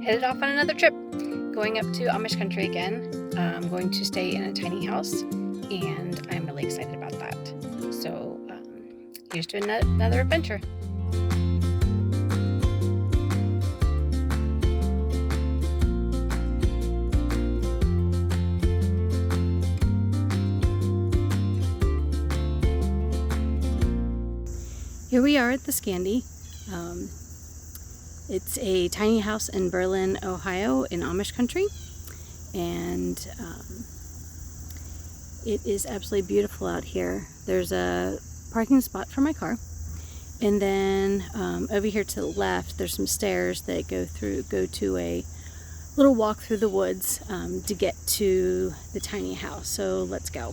headed off on another trip, going up to Amish country again. I'm going to stay in a tiny house, and I'm really excited about that. So here's to another adventure. Here we are at the Scandi. It's a tiny house in Berlin, Ohio, in Amish country, and it is absolutely beautiful out here. There's a parking spot for my car, and then over here to the left, there's some stairs that go to a little walk through the woods to get to the tiny house. So let's go.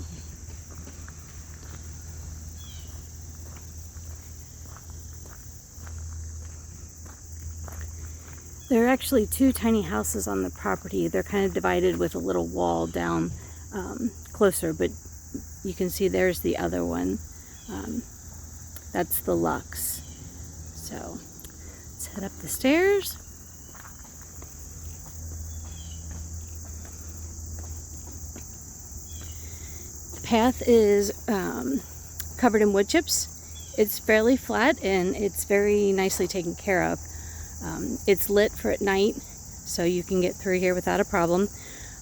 There are actually two tiny houses on the property. They're kind of divided with a little wall down closer, but you can see there's the other one. That's the Lux. So let's head up the stairs. The path is covered in wood chips. It's fairly flat and it's very nicely taken care of. It's lit for at night, so you can get through here without a problem.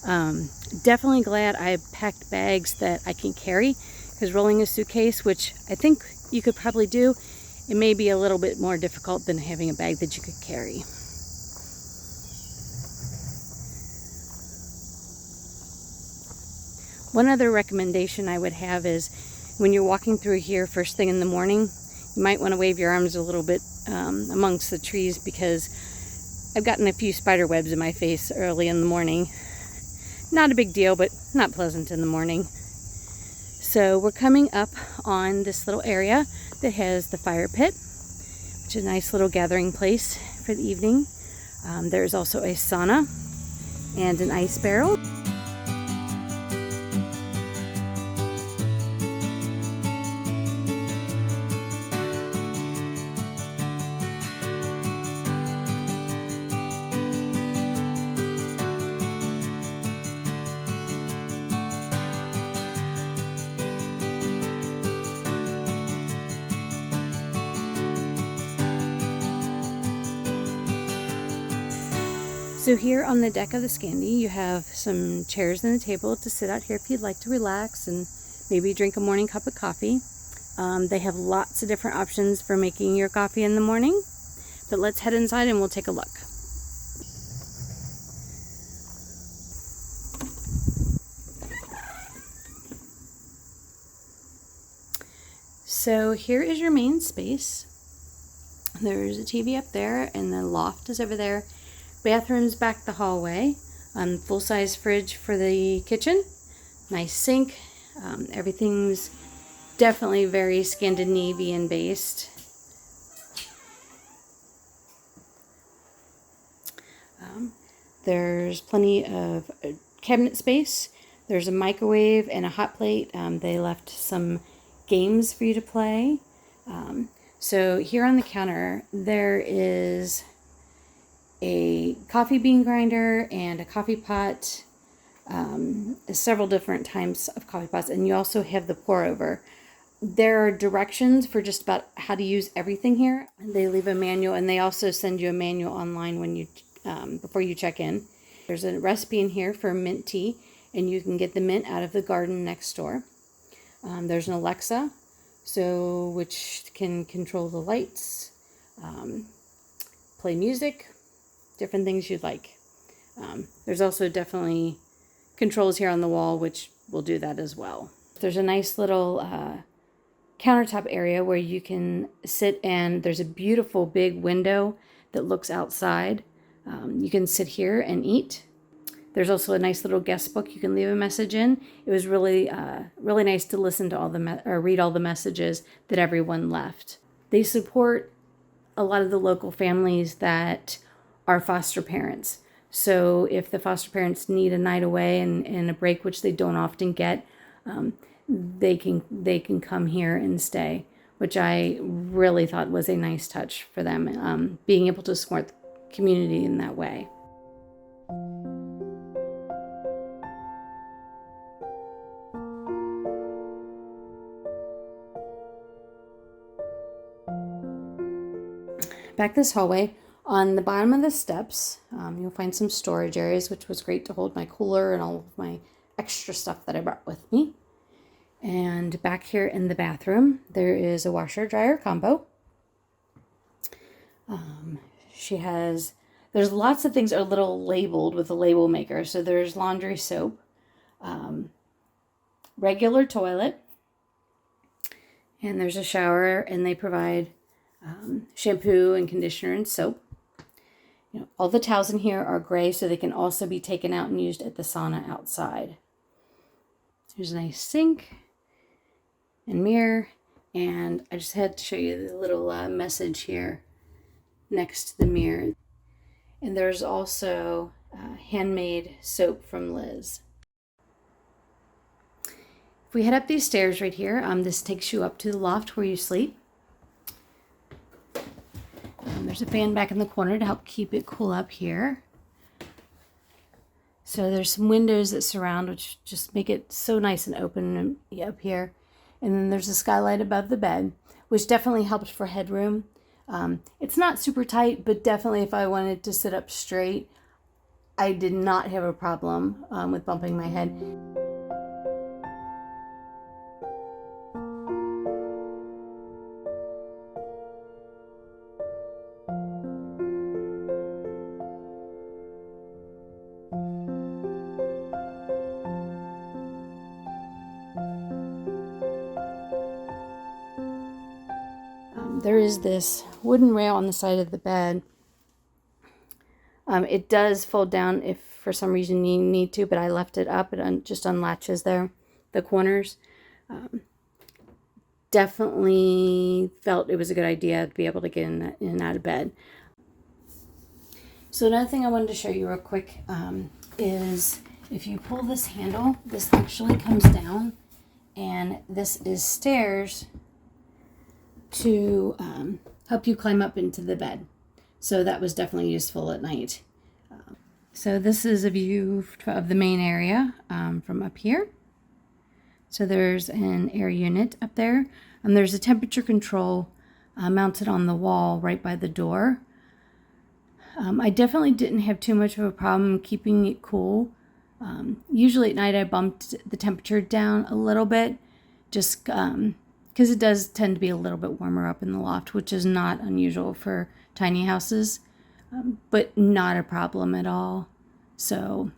Definitely glad I packed bags that I can carry, because rolling a suitcase, which I think you could probably do, it may be a little bit more difficult than having a bag that you could carry. One other recommendation I would have is when you're walking through here first thing in the morning, you might want to wave your arms a little bit amongst the trees, because I've gotten a few spider webs in my face early in the morning. Not a big deal, but not pleasant in the morning. So we're coming up on this little area that has the fire pit, which is a nice little gathering place for the evening. There's also a sauna and an ice barrel. So here on the deck of the Scandi, you have some chairs and a table to sit out here if you'd like to relax and maybe drink a morning cup of coffee. They have lots of different options for making your coffee in the morning. But let's head inside and we'll take a look. So here is your main space. There's a TV up there and the loft is over there. Bathrooms back the hallway, full-size fridge for the kitchen, nice sink. Everything's definitely very Scandinavian based. There's plenty of cabinet space. There's a microwave and a hot plate. They left some games for you to play. So here on the counter there is a coffee bean grinder and a coffee pot, several different types of coffee pots, and you also have the pour over. There are directions for just about how to use everything here. They leave a manual, and they also send you a manual online when you before you check in. There's a recipe in here for mint tea, and you can get the mint out of the garden next door. There's an Alexa, which can control the lights, play music, different things you'd like. There's also definitely controls here on the wall, which will do that as well. There's a nice little countertop area where you can sit, and there's a beautiful big window that looks outside. You can sit here and eat. There's also a nice little guest book you can leave a message in. It was really nice to listen to read all the messages that everyone left. They support a lot of the local families that are foster parents. So if the foster parents need a night away and a break, which they don't often get, they can come here and stay, which I really thought was a nice touch for them, being able to support the community in that way. back this hallway. On the bottom of the steps, you'll find some storage areas, which was great to hold my cooler and all of my extra stuff that I brought with me. And back here in the bathroom, there is a washer dryer combo. There's lots of things are a little labeled with a label maker. So there's laundry soap, regular toilet, and there's a shower, and they provide shampoo and conditioner and soap. All the towels in here are gray, so they can also be taken out and used at the sauna outside. There's a nice sink and mirror, and I just had to show you the little message here next to the mirror. And there's also handmade soap from Liz. If we head up these stairs right here, this takes you up to the loft where you sleep. There's a fan back in the corner to help keep it cool up here. So there's some windows that surround, which just make it so nice and open up here. And then there's a skylight above the bed, which definitely helps for headroom. It's not super tight, but definitely if I wanted to sit up straight, I did not have a problem with bumping my head. There is this wooden rail on the side of the bed. It does fold down if for some reason you need to, but I left it up. It just unlatches there, the corners. Definitely felt it was a good idea to be able to get in and out of bed. So another thing I wanted to show you real quick is if you pull this handle, this actually comes down, and this is stairs to help you climb up into the bed. So that was definitely useful at night. So this is a view of the main area from up here. So there's an air unit up there. There's a temperature control mounted on the wall right by the door. I definitely didn't have too much of a problem keeping it cool. Usually at night I bumped the temperature down a little bit, just because it does tend to be a little bit warmer up in the loft, which is not unusual for tiny houses, but not a problem at all. So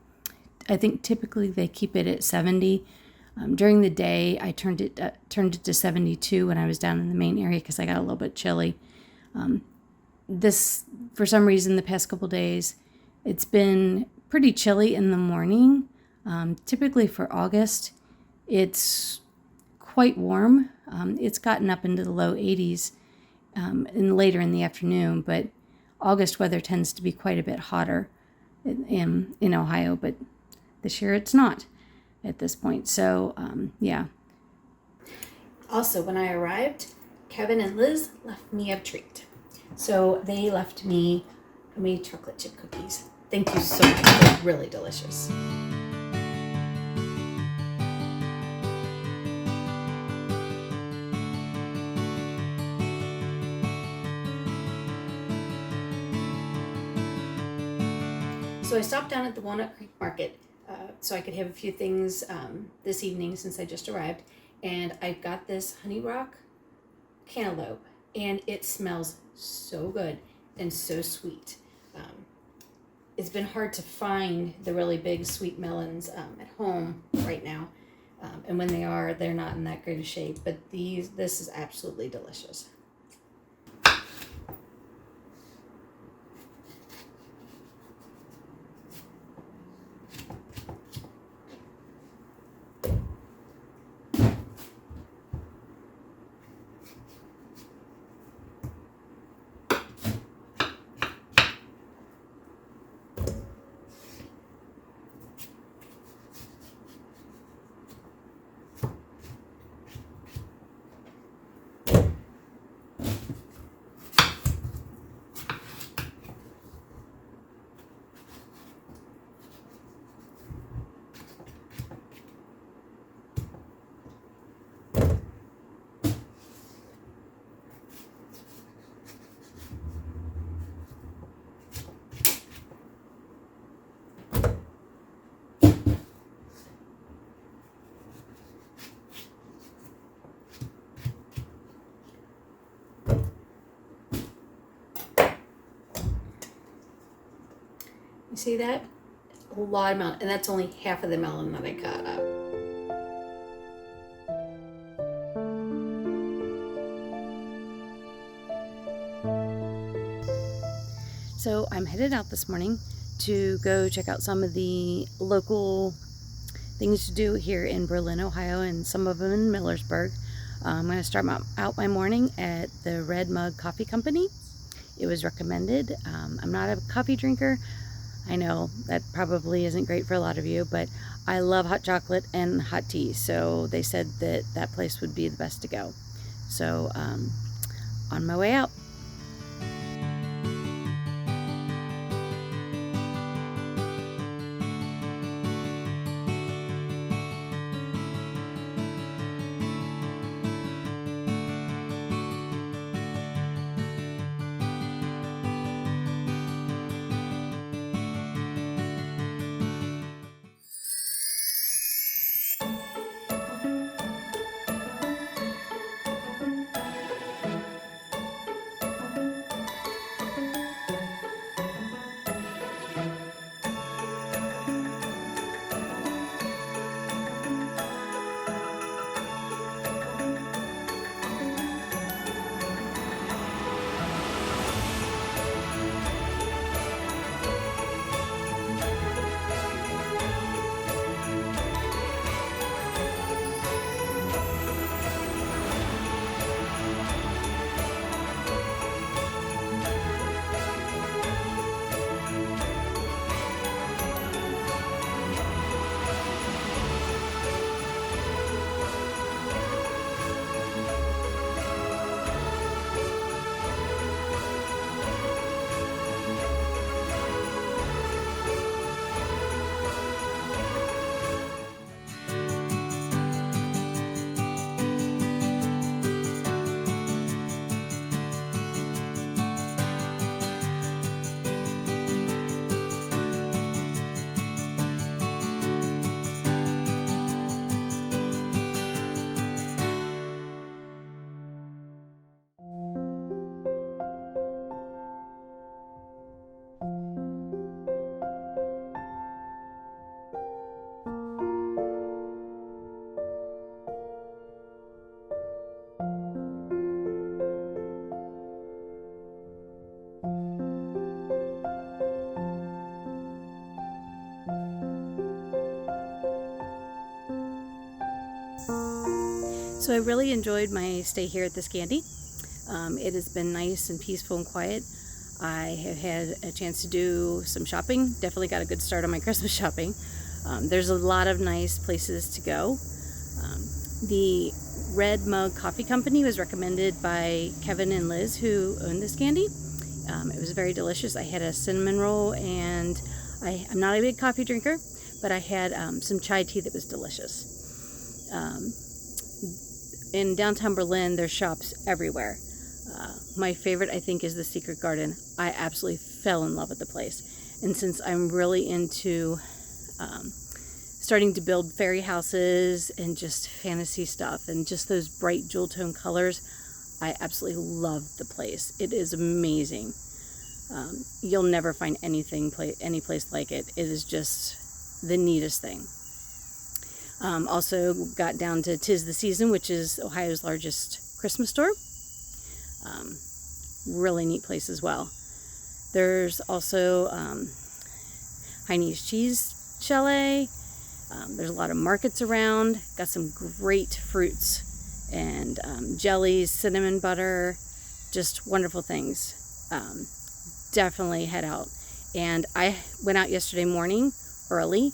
I think typically they keep it at 70. During the day, I turned it to 72 when I was down in the main area because I got a little bit chilly. This, for some reason, the past couple days, it's been pretty chilly in the morning. Typically for August, it's quite warm. It's gotten up into the low 80s later in the afternoon, but August weather tends to be quite a bit hotter in Ohio, but this year it's not at this point. So, yeah. Also, when I arrived, Kevin and Liz left me a treat. So they left me homemade chocolate chip cookies. Thank you so much. They're really delicious. So I stopped down at the Walnut Creek Market so I could have a few things this evening since I just arrived. And I got this Honey Rock cantaloupe, and it smells so good and so sweet. It's been hard to find the really big sweet melons at home right now. And when they are, they're not in that great a shape. But this is absolutely delicious. You see that? A lot of melon, and that's only half of the melon that I cut up. So I'm headed out this morning to go check out some of the local things to do here in Berlin, Ohio, and some of them in Millersburg. I'm going to start out my morning at the Red Mug Coffee Company. It was recommended. I'm not a coffee drinker. I know that probably isn't great for a lot of you, but I love hot chocolate and hot tea, so they said that that place would be the best to go. So on my way out. So I really enjoyed my stay here at the Scandi. It has been nice and peaceful and quiet. I have had a chance to do some shopping. Definitely got a good start on my Christmas shopping. There's a lot of nice places to go. The Red Mug Coffee Company was recommended by Kevin and Liz, who own the Scandi. It was very delicious. I had a cinnamon roll, and I'm not a big coffee drinker, but I had some chai tea that was delicious. In downtown Berlin, there's shops everywhere. My favorite, I think, is the Secret Garden. I absolutely fell in love with the place. And since I'm really into starting to build fairy houses and just fantasy stuff and just those bright jewel tone colors, I absolutely love the place. It is amazing. You'll never find any place like it. It is just the neatest thing. Also got down to 'Tis the Season, which is Ohio's largest Christmas store. Really neat place as well. There's also Heine's Cheese Chalet. There's a lot of markets around. Got some great fruits and jellies, cinnamon butter, just wonderful things. Definitely head out. And I went out yesterday morning early.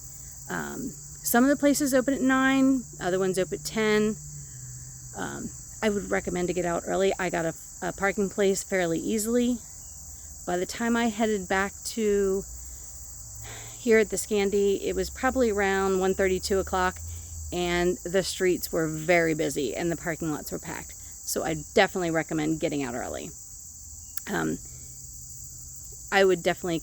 Some of the places open at 9, other ones open at 10. I would recommend to get out early. I got a parking place fairly easily. By the time I headed back to here at the Scandi, it was probably around 1:30, 2 o'clock, and the streets were very busy and the parking lots were packed. So I definitely recommend getting out early. I would definitely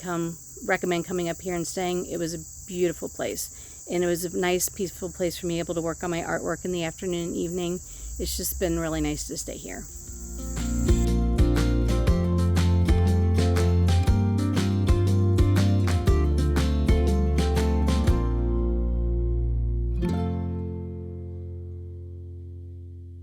recommend coming up here and staying. It was a beautiful place, and it was a nice, peaceful place for me able to work on my artwork in the afternoon and evening. It's just been really nice to stay here.